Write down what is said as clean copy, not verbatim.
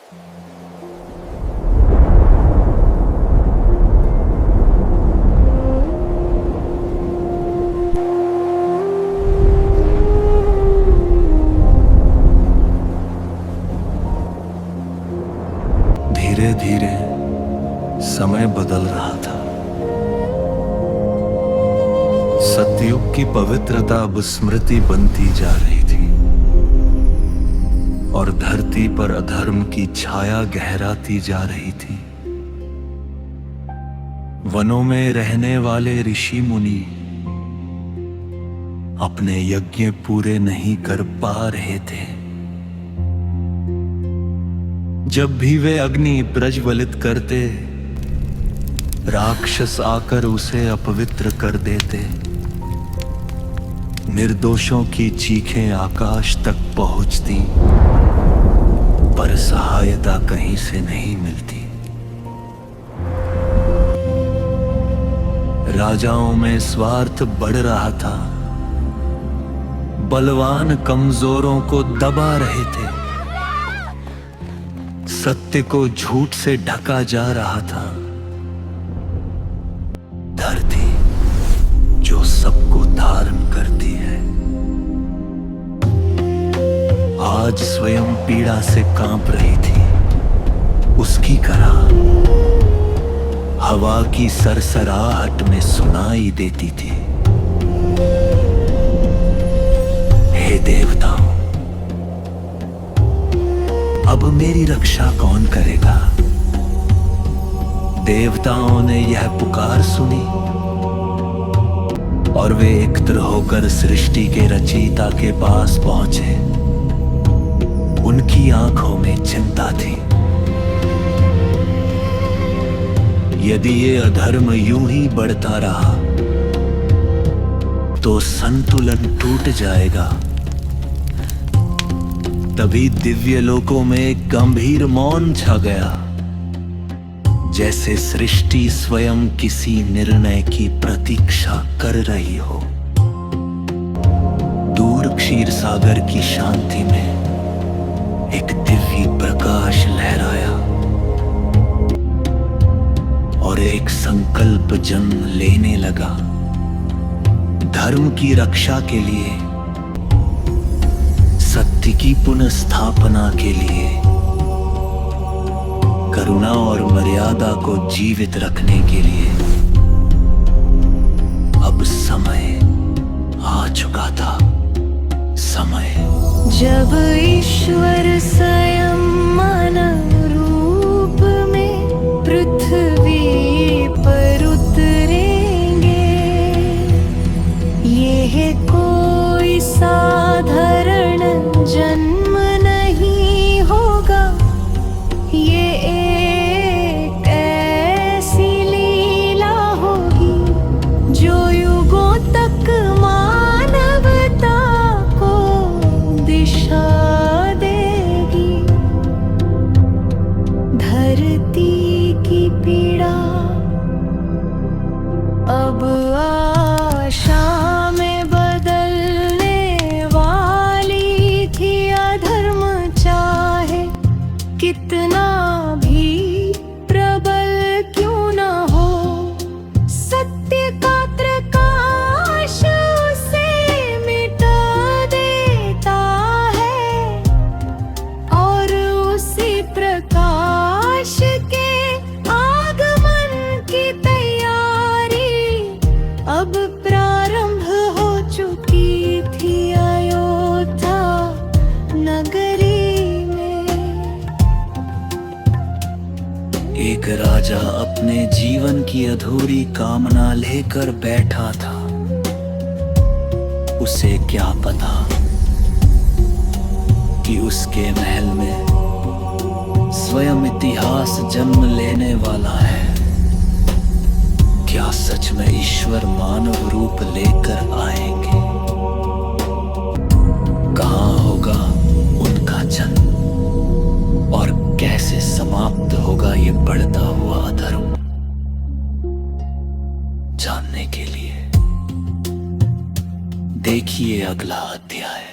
धीरे धीरे समय बदल रहा था। सतयुग की पवित्रता अब स्मृति बनती जा रही थी और धरती पर अधर्म की छाया गहराती जा रही थी। वनों में रहने वाले ऋषि मुनि अपने यज्ञ पूरे नहीं कर पा रहे थे। जब भी वे अग्नि प्रज्वलित करते, राक्षस आकर उसे अपवित्र कर देते। निर्दोषों की चीखें आकाश तक पहुंचती, पर सहायता कहीं से नहीं मिलती। राजाओं में स्वार्थ बढ़ रहा था, बलवान कमजोरों को दबा रहे थे, सत्य को झूठ से ढका जा रहा था। धरती जो सबको धारण करती है, आज स्वयं पीड़ा से कांप रही थी। उसकी करा हवा की सरसराहट में सुनाई देती थी। हे देवताओं, अब मेरी रक्षा कौन करेगा? देवताओं ने यह पुकार सुनी और वे एकत्र होकर सृष्टि के रचयिता के पास पहुंचे। उनकी आंखों में चिंता थी। यदि ये अधर्म यूं ही बढ़ता रहा तो संतुलन टूट जाएगा। तभी दिव्य लोकों में एक गंभीर मौन छा गया, जैसे सृष्टि स्वयं किसी निर्णय की प्रतीक्षा कर रही हो। दूर क्षीर सागर की शांति में एक दिव्य प्रकाश लहराया और एक संकल्प जन्म लेने लगा। धर्म की रक्षा के लिए, सत्य की पुनर्स्थापना के लिए, करुणा और मर्यादा को जीवित रखने के लिए अब समय आ चुका था। समय जब ईश्वर स्वयं मानव रूप में पृथ्वी पर उतरेंगे, ये कोई साधारण जन्म नहीं होगा। ये एक ऐसी लीला होगी जो युगों तक मानवता को दिशा देगी। धरती की पीड़ा अब आशा में बदलने वाली थी। अधर्म चाहे कितना भी प्रबल क्यों न हो, सत्य का प्रकाश उसे मिटा देता है और उसी प्रकाश के आगमन की तैयारी अब प्रारंभ हो चुकी थी। अयोध्या नगरी में एक राजा अपने जीवन की अधूरी कामना लेकर बैठा था। उसे क्या पता कि उसके महल में स्वयं इतिहास जन्म लेने वाला है। क्या सच में ईश्वर मानव रूप लेकर आएंगे? कहाँ होगा उनका जन्म और कैसे समाप्त होगा ये बढ़ता हुआ अधर्म? जानने के लिए देखिए अगला अध्याय।